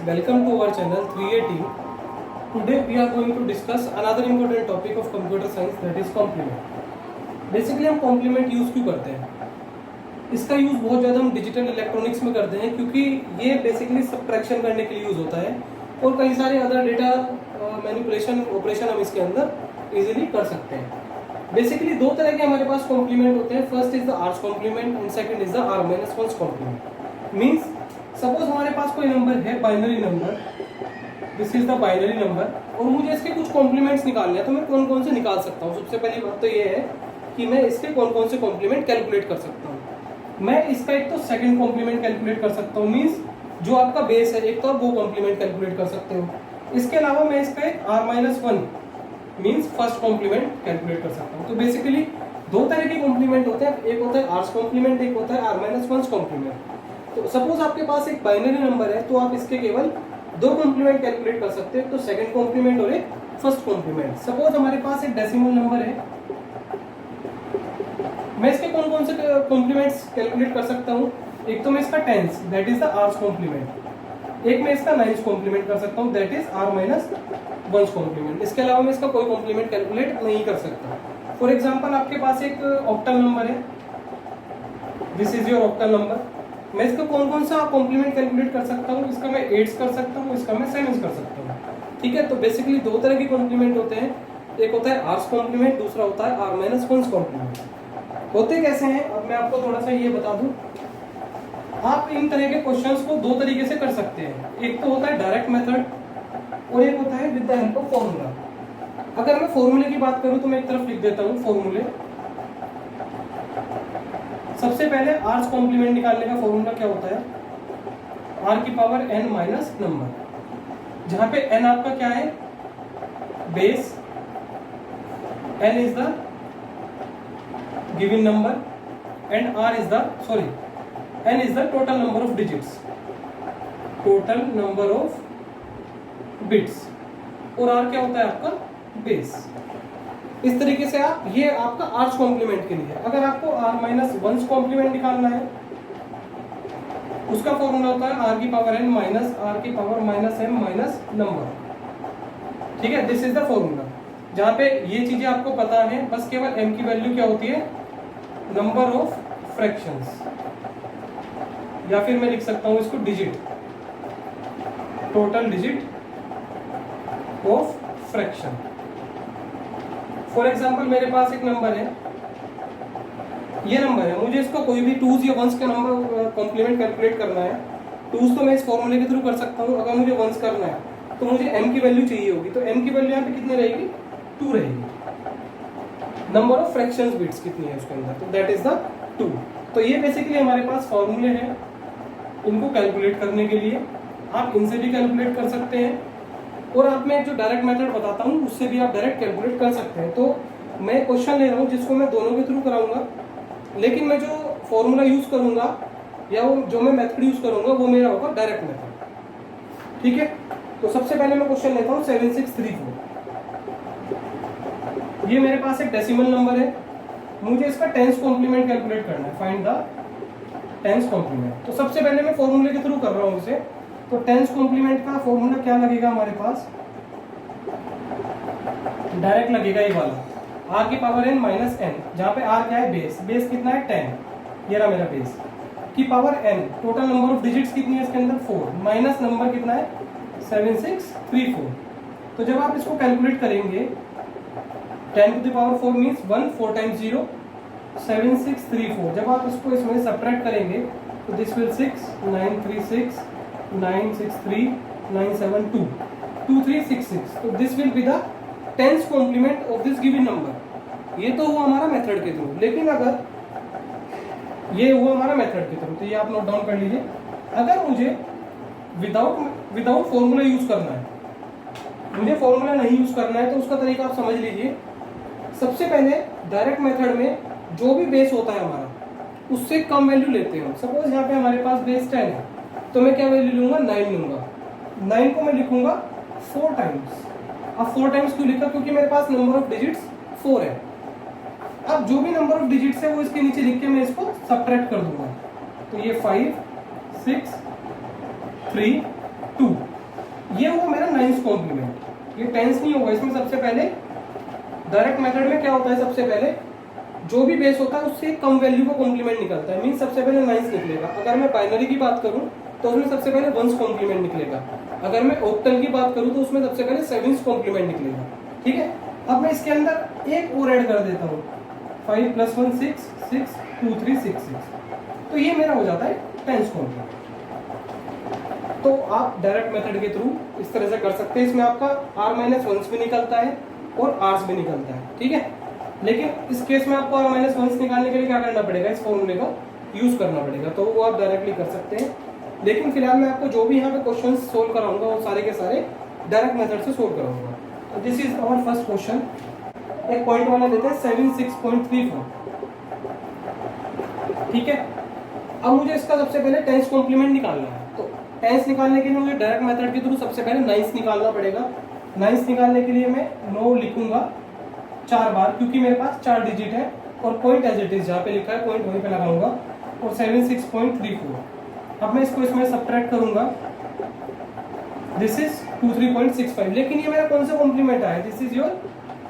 welcome to our channel 3A team. Today we are going to discuss another important topic of computer science, that is complement. Basically हम complement use क्यों करते हैं? इसका use बहुत ज़्यादा हम digital electronics में करते हैं क्योंकि ये बेसिकली सब्ट्रैक्शन करने के लिए यूज़ होता है और कई सारे अदर डेटा मैनिपुलेशन ऑपरेशन हम इसके अंदर इजीली कर सकते हैं. बेसिकली दो तरह के हमारे पास कॉम्प्लीमेंट होते हैं. First is the r's complement and second is the r-1 complement. Means suppose हमारे पास कोई नंबर है, binary number, this is the binary number, और मुझे इसके कुछ कॉम्प्लीमेंट्स निकालने हैं. तो मैं कौन कौन से निकाल सकता हूँ? सबसे पहली बात तो ये है कि मैं इसके कौन कौन से कॉम्प्लीमेंट कैलकुलेट कर सकता हूँ. मैं इसका एक तो सेकंड कॉम्प्लीमेंट कैलकुलेट कर सकता हूँ, मींस जो आपका बेस है एक तो आप वो कॉम्प्लीमेंट कैलकुलेट कर सकते हो. इसके अलावा मैं इसका एक r-1 means first complement calculate कर सकता हूँ. तो बेसिकली दो तरह के कॉम्प्लीमेंट होते हैं, एक होता है आर्च कॉम्प्लीमेंट, एक होता है r-1 कॉम्प्लीमेंट. तो सपोज आपके पास एक बाइनरी नंबर है तो आप इसके केवल दो कॉम्प्लीमेंट कैलकुलेट कर सकते हैं, तो सेकंड कॉम्प्लीमेंट और एक फर्स्ट कॉम्प्लीमेंट. सपोज हमारे पास एक डेसिमल नंबर है, मैं इसके कौन कौन से कॉम्प्लीमेंट्स कैलकुलेट कर सकता हूँ? एक तो मैं इसका ten's, that is the r's complement. एक मैं इसका नाइन्थ कॉम्प्लीमेंट कर सकता हूँ, दैट इज r-1 कॉम्प्लीमेंट. इसके अलावा मैं इसका कोई कॉम्प्लीमेंट कैलकुलेट नहीं कर सकता. फॉर एग्जाम्पल आपके पास एक ऑक्टल नंबर है, this is your octal number. मैं इसका कौन कौन सा कॉम्प्लीमेंट कैलकुलेट कर सकता हूँ? इसका मैं 8 कर सकता हूँ, इसका मैं 7 कर सकता हूँ. ठीक है, तो बेसिकली दो तरह के कॉम्प्लीमेंट होते हैं, एक होता है आर्च कॉम्प्लीमेंट, दूसरा होता है r-1 कॉम्प्लीमेंट. होते कैसे हैं अब मैं आपको थोड़ा सा ये बता दूं. आप इन तरह के क्वेश्चंस को दो तरीके से कर सकते हैं. एक तो होता है डायरेक्ट मेथड और एक होता है with the help of formula. अगर मैं फॉर्मूले की बात करूं तो मैं एक तरफ लिख देता हूं फॉर्मूले. सबसे पहले आर्च कॉम्प्लीमेंट निकालने का फॉर्मूला क्या होता है? r की पावर n माइनस नंबर, जहां पे n आपका क्या है? Base, n is the given number and r is the n is the total number of digits, total number of bits, और r क्या होता है आपका? बेस. इस तरीके से आप, ये आपका आर्च कॉम्प्लीमेंट के लिए. अगर आपको r-1 कॉम्प्लीमेंट निकालना है, उसका फॉर्मूला होता है r की पावर n माइनस r की power minus m minus number. ठीक है, दिस इज द फॉर्मूला. जहां पे ये चीजें आपको पता है, बस केवल m की वैल्यू क्या होती है? नंबर ऑफ फ्रैक्शंस, या फिर मैं लिख सकता हूं इसको digit, total digit of fraction. For example मेरे पास एक नंबर है, ये नंबर है, मुझे इसको कोई भी 2s या 1s का नंबर कॉम्प्लीमेंट कैलकुलेट करना है. 2s तो मैं इस फॉर्मूले के थ्रू कर सकता हूं. अगर मुझे 1s करना है तो मुझे m की वैल्यू चाहिए होगी, तो m की वैल्यू यहाँ पे कितनी रहेगी? 2 रहेगी. नंबर ऑफ फ्रैक्शंस बिट्स कितनी है उसके अंदर? तो दैट इज द 2. तो ये बेसिकली हमारे पास फॉर्मूले हैं. इनको कैलकुलेट करने के लिए आप इनसे भी कैलकुलेट कर सकते हैं, और आप मैं जो डायरेक्ट मेथड बताता हूँ उससे भी आप डायरेक्ट कैलकुलेट कर सकते हैं. तो मैं क्वेश्चन ले रहा हूँ जिसको मैं दोनों के थ्रू कराऊंगा, लेकिन मैं जो फॉर्मूला यूज करूंगा या वो जो मैं मेथड यूज करूंगा वो मेरा होगा डायरेक्ट मेथड. ठीक है, तो सबसे पहले मैं क्वेश्चन लेता हूँ 7634. ये मेरे पास एक डेसिमल नंबर है, मुझे इसका टेंस कॉम्प्लीमेंट कैलकुलेट करना है. Find the ten's complement. तो सबसे पहले मैं फॉर्मूले के थ्रू कर रहा हूँ इसे. तो टेंस कॉम्प्लीमेंट का फॉर्मूला क्या लगेगा हमारे पास? डायरेक्ट लगेगा ये वाला, r की पावर n माइनस n, जहाँ पे r क्या है? बेस. बेस कितना है? 10. ये रहा मेरा बेस की power n. Total number of digits कितनी है इसके अंदर? 4. माइनस नंबर कितना है? 7634. तो जब आप इसको कैलकुलेट करेंगे, 10 to the power 4 means 1, 4 times 0, 7634. जब आप इसको इसमें सब्ट्रैक्ट करेंगे तो दिस विल 6, 936, 963, 972, 2366. तो this will be the ten's complement of this given number. ये तो हुआ हमारा मेथड के थ्रू. लेकिन अगर ये हुआ हमारा मेथड के थ्रू, तो ये आप नोट डाउन कर लीजिए. अगर मुझे विदाउट फॉर्मूला यूज करना है, मुझे फॉर्मूला नहीं यूज करना है, तो उसका तरीका आप समझ लीजिए. सबसे पहले डायरेक्ट मेथड में जो भी बेस होता है हमारा, उससे कम वैल्यू लेते हैं. सपोज यहाँ पे हमारे पास बेस 10 है, तो मैं क्या वैल्यू लूंगा? 9 लूंगा. 9 को मैं लिखूंगा 4 टाइम्स. अब 4 टाइम्स क्यों लिखा? क्योंकि मेरे पास नंबर ऑफ डिजिट्स 4 है. अब जो भी नंबर ऑफ डिजिट्स है वो इसके नीचे लिख के मैं इसको सब्ट्रैक्ट कर दूंगा. तो ये 5, 6, 3, 2. ये हुआ मेरा 9th कॉम्प्लीमेंट। ये 10th नहीं होगा, इसमें सबसे पहले डायरेक्ट मेथड में क्या होता है, सबसे पहले जो भी बेस होता है उससे कम वैल्यू का कॉम्प्लीमेंट निकलता है, मीन सबसे पहले 9th निकलेगा। अगर मैं बाइनरी की बात करूं तो उसमें सबसे पहले 1st कॉम्प्लीमेंट निकलेगा। अगर मैं ऑक्टल की बात करूं तो उसमें सबसे पहले 7th कॉम्प्लीमेंट निकलेगा। ठीक है, अब मैं इसके अंदर एक और ऐड कर देता हूँ, 5 + 1 6 6 2 3 6 6, तो ये मेरा हो जाता है 10th कॉम्प्लीमेंट। तो आप डायरेक्ट मेथड के थ्रू इस तरह से कर सकते हैं। इसमें आपका r-1s भी निकलता है और r's भी निकलता है। ठीक है, लेकिन इस केस में आपको r-1s निकालने के लिए क्या करना पड़ेगा, इस फॉर्मूले का यूज करना पड़ेगा, तो वो आप डायरेक्टली कर सकते हैं। लेकिन फिलहाल मैं आपको जो भी यहाँ पे क्वेश्चन सोल्व कराऊंगा वो सारे के सारे डायरेक्ट मेथड से सोल्व कराऊंगा। तो this is our first question. एक पॉइंट वाला लेते हैं 76.34। ठीक है, अब मुझे इसका सबसे पहले 10th कॉम्प्लीमेंट निकालना है। तो 10th निकालने के लिए मुझे डायरेक्ट मेथड के थ्रू सबसे पहले 9th निकालना पड़ेगा। 9th निकालने के लिए मैं 9 लिखूंगा 4 बार, क्योंकि मेरे पास 4 डिजिट है, और पॉइंट एज इट इज जहाँ पे लिखा है पॉइंट वहीं पे लगाऊंगा, और 76.34। अब मैं इसको इसमें सब्ट्रैक्ट करूंगा, दिस इज 23.65। लेकिन ये मेरा कौन सा कॉम्प्लीमेंट आया, this is your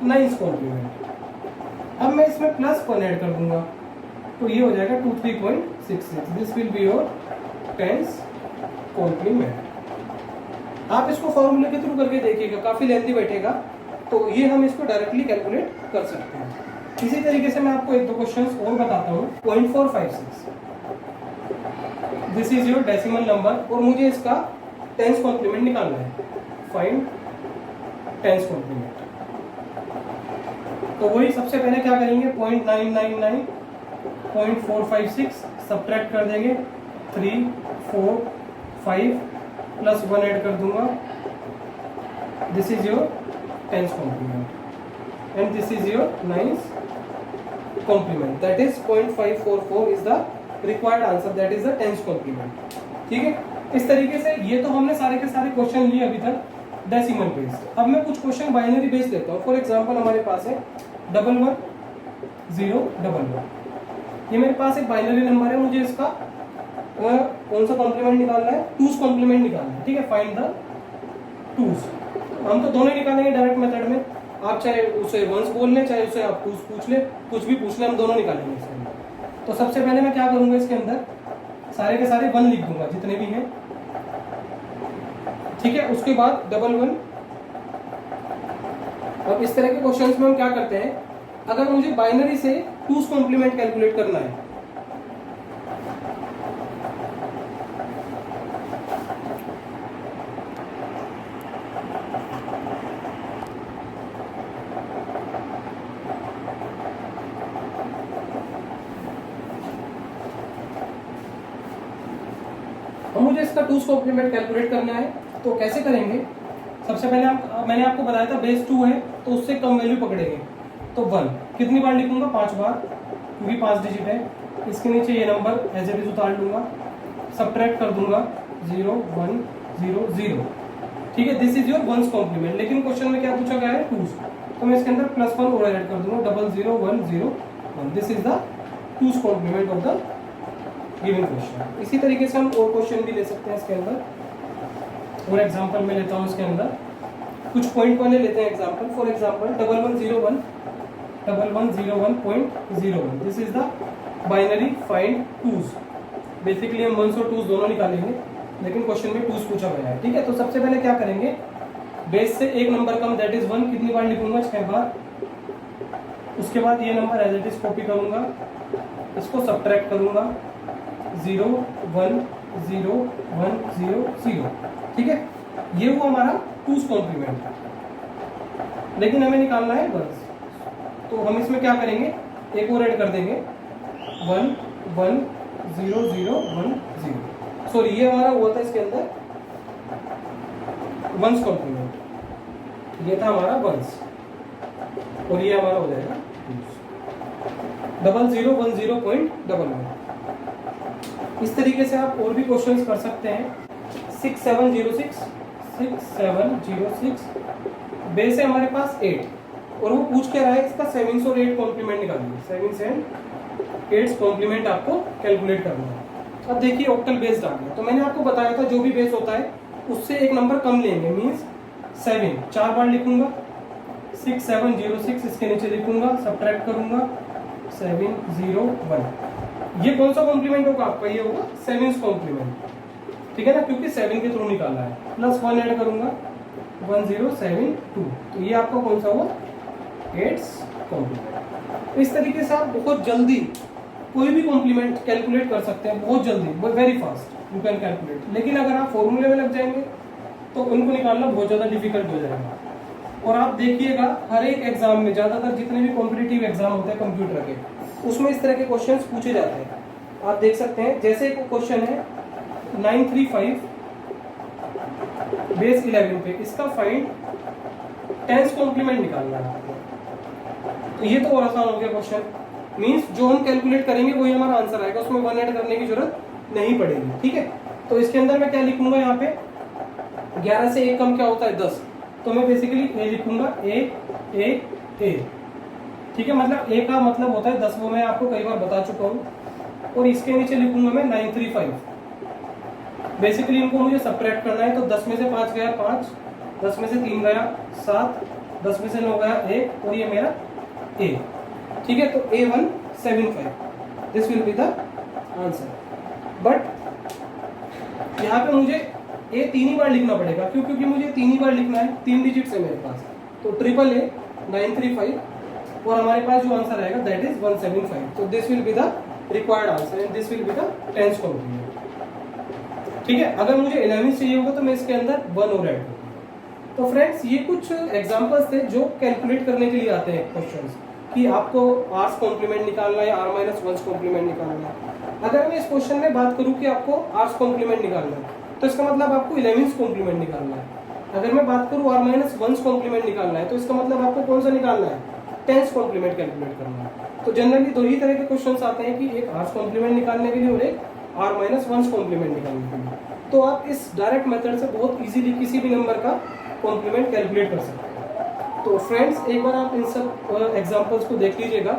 9th complement. अब मैं इसमें +1 ऐड कर दूंगा, तो ये हो जाएगा 23.66। This will be your 10th complement. आप इसको फॉर्मूले के थ्रू करके देखिएगा, काफी लेंथी बैठेगा, तो ये हम इसको डायरेक्टली कैलकुलेट कर सकते हैं। इसी तरीके से मैं आपको 1-2 क्वेश्चंस और बताता हूँ। 0.456, this is your decimal number, और मुझे इसका 10th कॉम्प्लीमेंट निकालना है। Find 10th complement. तो वही सबसे पहले क्या करेंगे, 0.999 0.456 सब्ट्रैक्ट कर देंगे, 3 4 5 +1 ऐड कर दूंगा, this is your 10th complement, and this is your 9th complement. That is 0.544 is the required answer, that is the 10th complement. ठीक है, इस तरीके से ये तो हमने सारे के सारे क्वेश्चन लिए अभी तक डेसिमल बेस्ड। अब मैं कुछ क्वेश्चन बाइनरी बेस्ड लेता हूँ। फॉर एग्जांपल हमारे पास है 11 0 11, ये मेरे पास एक बाइनरी नंबर है, मुझे इसका कौन सा कॉम्प्लीमेंट निकालना है, 2's कॉम्प्लीमेंट निकालना है। ठीक है, फाइंड द 2's। हम तो दोनों निकालेंगे डायरेक्ट मेथड में, आप चाहे उसे 1s बोल लें, चाहे उसे आप 2's पूछ ले, कुछ भी पूछ ले, हम दोनों निकालेंगे इसके अंदर। तो सबसे पहले मैं क्या करूंगा, इसके अंदर सारे के सारे 1 लिख दूंगा जितने भी हैं। ठीक है, उसके बाद 11। अब इस तरह के क्वेश्चंस में हम क्या करते हैं, अगर मुझे बाइनरी से 2's कॉम्प्लीमेंट कैलकुलेट करना है, मुझे इसका 2's कॉम्प्लीमेंट कैलकुलेट करना है, तो कैसे करेंगे। सबसे पहले मैंने आपको बताया था बेस 2 है, तो उससे कम वैल्यू पकड़ेंगे, तो 1 कितनी बार लिखूंगा, 5 बार, क्योंकि 5 डिजिट है। इसके नीचे ये नंबर एज इट इज उतार लूंगा, सब्ट्रैक्ट कर दूंगा, 0 1 0 0। ठीक है, this is your 1's complement. लेकिन क्वेश्चन में क्या पूछा गया है, 2's, तो मैं इसके अंदर +1 और ऐड कर दूंगा, 00 1 0 1। This is the 2's complement of the given question. इसी तरीके से हम और क्वेश्चन भी ले सकते हैं इसके अंदर। और एग्जांपल में लेता हूँ, इसके अंदर कुछ पॉइंट वाले लेते हैं example. For example 1101 1101.01, this is the binary find 2's। Basically हम 1s और 2's दोनों निकालेंगे, लेकिन क्वेश्चन में 2's पूछा गया है। ठीक है, तो सबसे पहले क्या करेंगे, बेस से एक नंबर कम, दैट इज 1, कितनी बार लिखूंगा, 6 बार। उसके बाद ये number as it is copy करूंगा, इसको सब्ट्रैक्ट करूंगा, 0 1 0 1 0 0। ठीक है, ये हुआ हमारा 2's कॉम्प्लीमेंट, लेकिन हमें निकालना है 1's, तो हम इसमें क्या करेंगे, एक और ऐड कर देंगे, 1 1 0 0 1 0। सॉरी, ये हमारा हुआ था इसके अंदर 1's कॉम्प्लीमेंट, ये था हमारा 1's, और ये हमारा हो जाएगा 0010.11। इस तरीके से आप और भी क्वेश्चंस कर सकते हैं। 6706 बेस है हमारे पास 8, और वो पूछ के रहा है इसका 7s और 8 कॉम्प्लीमेंट निकालिए। 7s एंड 8s कॉम्प्लीमेंट आपको कैलकुलेट करना है। अब देखिए ऑक्टल बेस्ड आ गया, तो मैंने आपको बताया था जो भी बेस होता है उससे एक नंबर कम लेंगे, मीन्स 7 4 बार लिखूंगा, 6706 इसके नीचे लिखूंगा, सब्ट्रैक्ट करूंगा 701। ये कौन सा कॉम्प्लीमेंट होगा आपका, ये होगा 7th कॉम्प्लीमेंट, ठीक है ना, क्योंकि 7 के थ्रू निकालना है, प्लस 1 ऐड करूंगा 1072, तो ये आपका कौन सा हुआ 8th कॉम्प्लीमेंट। इस तरीके से आप बहुत जल्दी कोई भी कॉम्प्लीमेंट कैलकुलेट कर सकते हैं, बहुत जल्दी, very fast you can calculate. लेकिन अगर आप फॉर्मूले में लग जाएंगे तो उनको निकालना बहुत ज़्यादा डिफिकल्ट हो जाएगा। और आप देखिएगा हर एक एग्जाम में, ज़्यादातर जितने भी कॉम्पिटिटिव एग्जाम होते हैं कंप्यूटर के, उसमें इस तरह के क्वेश्चन पूछे जाते हैं। आप देख सकते हैं, जैसे एक क्वेश्चन है 935 बेस 11 पे, इसका फाइंड 10th कॉम्प्लीमेंट निकालना है। तो ये तो और आसान हो गया क्वेश्चन, मीन्स जो हम कैलकुलेट करेंगे वही हमारा आंसर आएगा, उसमें 1 ऐड करने की जरूरत नहीं पड़ेगी, ठीक है। तो इसके अंदर मैं क्या लिखूंगा, यहाँ पे 11 से 1 कम क्या होता है 10, तो मैं बेसिकली ए लिखूंगा, ए, ठीक है। मतलब ए का मतलब होता है 10, वो मैं आपको कई बार बता चुका हूँ। और इसके नीचे लिखूंगा मैं 935, बेसिकली इनको मुझे सब्ट्रैक्ट करना है, तो 10 में से 5 गया 5, 10 में से 3 गया 7, 10 में से 9 गया 1, और ये मेरा ए, ठीक है। तो A175 this will be the answer. But यहाँ पे मुझे ए 3 ही बार लिखना पड़ेगा, क्यों, क्योंकि मुझे 3 ही बार लिखना है, 3 डिजिट्स है मेरे पास, तो ट्रिपल ए 935, और हमारे पास जो आंसर आएगा दैट इज 175। तो this will be the required answer and this will be the 10th complement, ठीक है। अगर मुझे 11 चाहिए होगा तो मैं इसके अंदर 1 और ऐड करूंगा। तो फ्रेंड्स ये कुछ एग्जांपल्स थे जो कैलकुलेट करने के लिए आते हैं क्वेश्चंस, कि आपको आर्स कॉम्प्लीमेंट निकालना है, R-1 कॉम्प्लीमेंट निकालना है। अगर मैं इस क्वेश्चन में बात करूं कि आपको आर्स कॉम्प्लीमेंट निकालना है, तो इसका मतलब आपको 11th कॉम्प्लीमेंट निकालना है। अगर मैं बात करूं R-1 कॉम्प्लीमेंट निकालना है, तो इसका मतलब आपको कौन सा निकालना है, 10th कॉम्प्लीमेंट कैलकुलेट करना है। तो जनरली दो ही तरह के क्वेश्चंस आते हैं, कि एक आर्स कॉम्प्लीमेंट निकालने के लिए और एक R-1 कॉम्प्लीमेंट निकालने के लिए। तो आप इस डायरेक्ट मेथड से बहुत इजीली किसी भी नंबर का कॉम्प्लीमेंट कैलकुलेट कर सकते हैं। तो फ्रेंड्स एक बार आप इन सब एग्जांपल्स को देख लीजिएगा।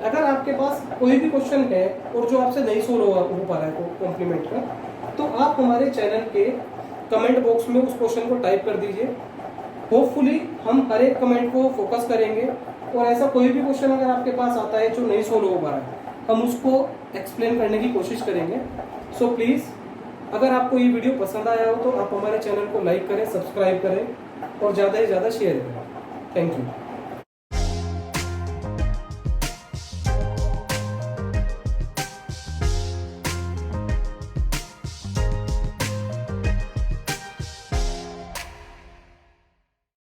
अगर आपके पास कोई भी क्वेश्चन है और जो आपसे नहीं सोल्व हो पा रहा है कॉम्प्लीमेंट का, तो आप हमारे चैनल के कमेंट बॉक्स में उस क्वेश्चन को टाइप कर दीजिए। होपफुली हम हर एक कमेंट को फोकस करेंगे, और ऐसा कोई भी क्वेश्चन अगर आपके पास आता है जो नहीं सोल्व हो पा रहा है, हम उसको एक्सप्लेन करने की कोशिश करेंगे। सो प्लीज़, अगर आपको ये वीडियो पसंद आया हो तो आप हमारे चैनल को लाइक करें, सब्सक्राइब करें और ज़्यादा से ज़्यादा शेयर करें। Thank you.